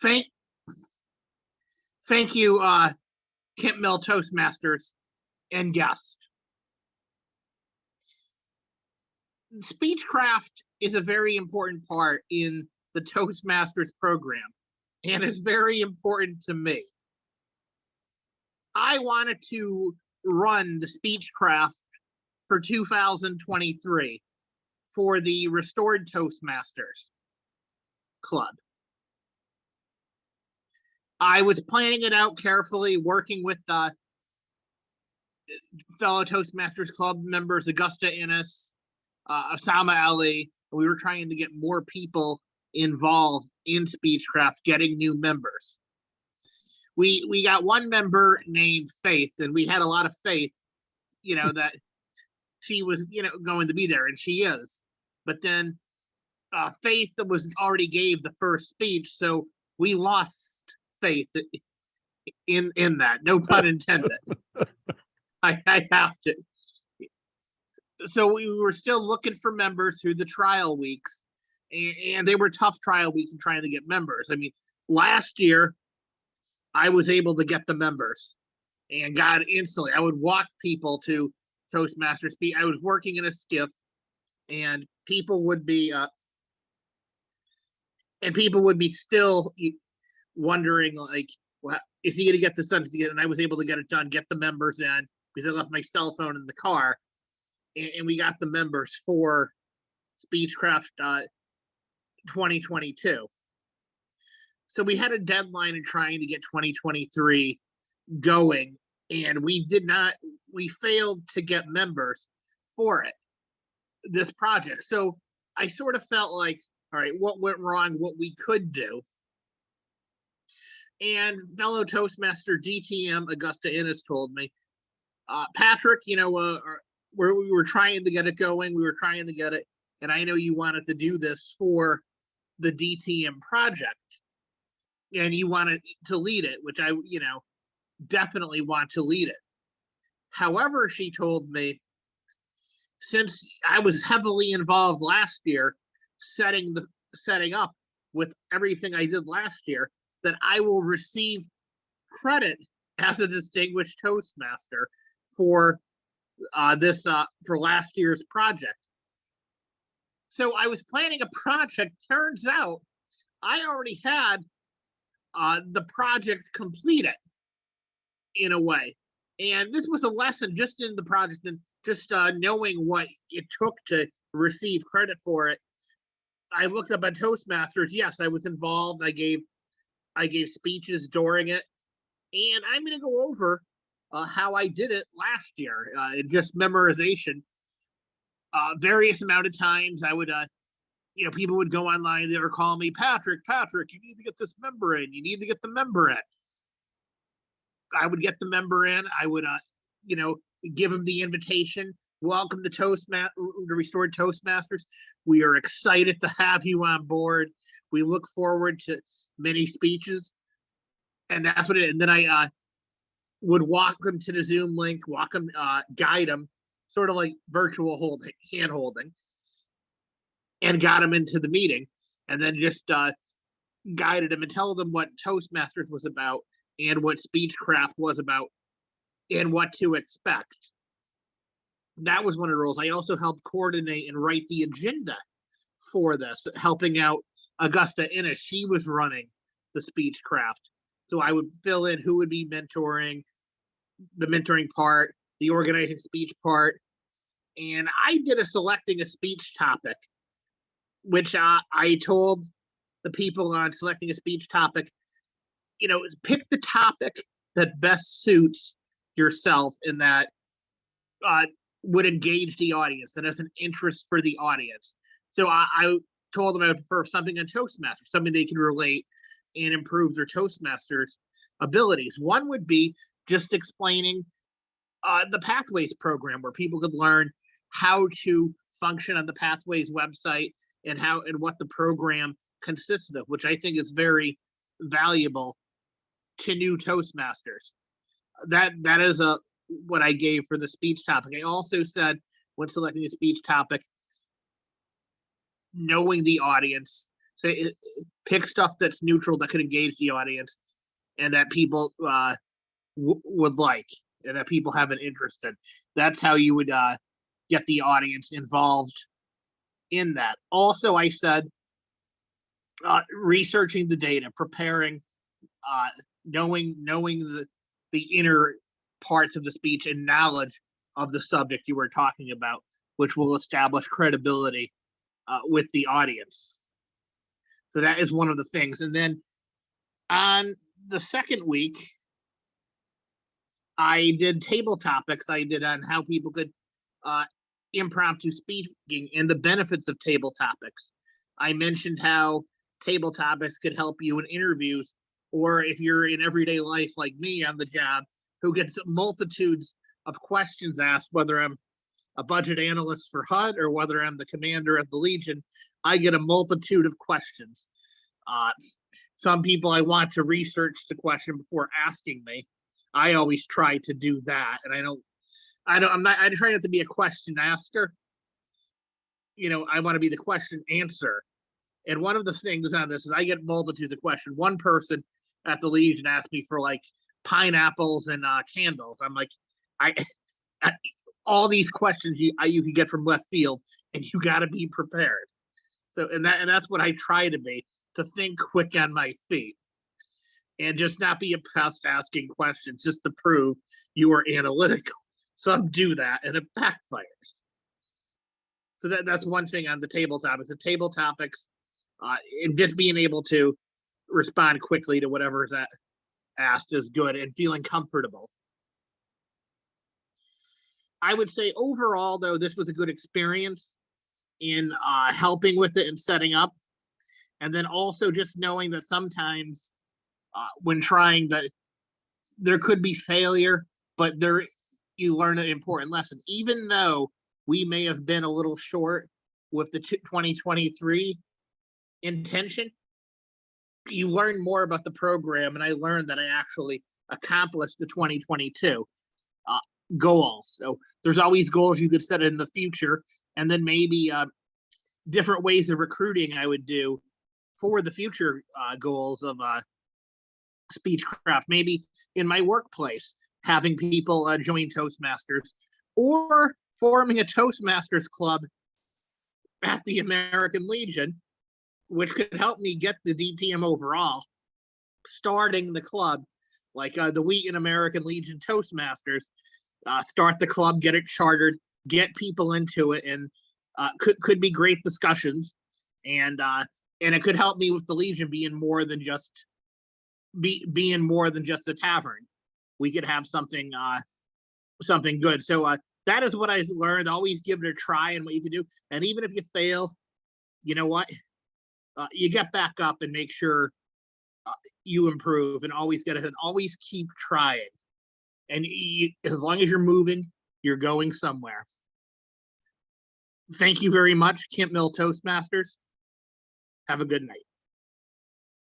Thank you, Kemp Toastmasters and guests. Speechcraft is a very important part in the Toastmasters program, and it's very important to me. I wanted to run the Speechcraft for 2023 for the Restored Toastmasters Club. I was planning it out carefully, working with fellow Toastmasters Club members, Augusta Innes, Osama Ali. We were trying to get more people involved in Speechcraft, getting new members. We got one member named Faith, and we had a lot of faith, that she was, going to be there, and she is. But then Faith was already gave the first speech, so we lost faith in that. No pun intended. I have to. So we were still looking for members through the trial weeks, and they were tough trial weeks in trying to get members. I mean, last year I was able to get the members and got it instantly. I would walk people to Toastmasters. I was working in a skiff, and people would be still wondering, like, well, is he going to get this done? And I was able to get it done, get the members in, because I left my cell phone in the car, and we got the members for Speechcraft 2022. So we had a deadline in trying to get 2023 going, and we failed to get members for this project. So I sort of felt like, all right, what went wrong, what we could do. And fellow Toastmaster DTM Augusta Innes told me, Patrick, we were trying to get it going. We were trying to get it. And I know you wanted to do this for the DTM project. And you wanted to lead it, which I, definitely want to lead it. However, she told me, since I was heavily involved last year, setting up with everything I did last year, that I will receive credit as a distinguished Toastmaster for for last year's project. So I was planning a project. Turns out I already had the project completed in a way. And this was a lesson just in the project, and just knowing what it took to receive credit for it. I looked up at Toastmasters. Yes, I was involved. I gave speeches during it, and I'm going to go over how I did it last year. Just memorization. Various amount of times I would, people would go online. They were calling me, Patrick, you need to get this member in. You need to get the member in. I would get the member in. I would, give them the invitation. Welcome to the Restored Toastmasters. We are excited to have you on board. We look forward to many speeches. And that's what it is. And then I would walk them to the Zoom link, guide them, sort of like virtual hand holding, and got them into the meeting. And then just guided them and tell them what Toastmasters was about and what Speechcraft was about and what to expect. That was one of the roles. I also helped coordinate and write the agenda for this, helping out Augusta Innes. She was running the Speechcraft. So I would fill in who would be mentoring, the mentoring part, the organizing speech part. And I did selecting a speech topic, which I told the people on selecting a speech topic, pick the topic that best suits yourself and that would engage the audience, that has an interest for the audience. So I told them I would prefer something on Toastmasters, something they can relate and improve their Toastmasters abilities. One would be just explaining the Pathways program, where people could learn how to function on the Pathways website and what the program consists of, which I think is very valuable to new Toastmasters. That is what I gave for the speech topic. I also said, when selecting a speech topic, knowing the audience, say pick stuff that's neutral that could engage the audience and that people would like and that people have an interest in. That's how you would get the audience involved in that. Also, I said researching the data, preparing, knowing the inner parts of the speech and knowledge of the subject you were talking about, which will establish credibility with the audience. So that is one of the things. And then on the second week, I did table topics. I did on how people could impromptu speaking and the benefits of table topics. I mentioned how table topics could help you in interviews, or if you're in everyday life like me on the job, who gets multitudes of questions asked, whether I'm a budget analyst for HUD or whether I'm the commander of the Legion, I get a multitude of questions. Some people I want to research the question before asking me. I always try to do that, and I try not to be a question asker. I want to be the question answer. And one of the things on this is I get multitudes of questions. One person at the Legion asked me for like pineapples and candles. I'm like, I all these questions you can get from left field, and you got to be prepared. So and that's what I try to be, to think quick on my feet, and just not be a pest asking questions just to prove you are analytical. Some do that, and it backfires. So that's one thing on the table topics. The table topics, and just being able to respond quickly to whatever is asked is good, and feeling comfortable. I would say overall, though, this was a good experience in helping with it and setting up. And then also just knowing that sometimes when trying that, there could be failure, but you learn an important lesson. Even though we may have been a little short with the 2023 intention, you learn more about the program, and I learned that I actually accomplished the 2022 goals. So there's always goals you could set in the future, and then maybe different ways of recruiting I would do for the future goals of Speechcraft. Maybe in my workplace, having people join Toastmasters, or forming a Toastmasters club at the American Legion, which could help me get the DTM overall. Starting the club, like the Wheaton American Legion Toastmasters, start the club, get it chartered, get people into it, and could be great discussions, and it could help me with the Legion being more than just a tavern. We could have something good. So that is what I learned. Always give it a try and what you can do, and even if you fail, you know what? You get back up and make sure you improve, and always get it, and always keep trying. And as long as you're moving, you're going somewhere. Thank you very much, Kemp Toastmasters. Have a good night.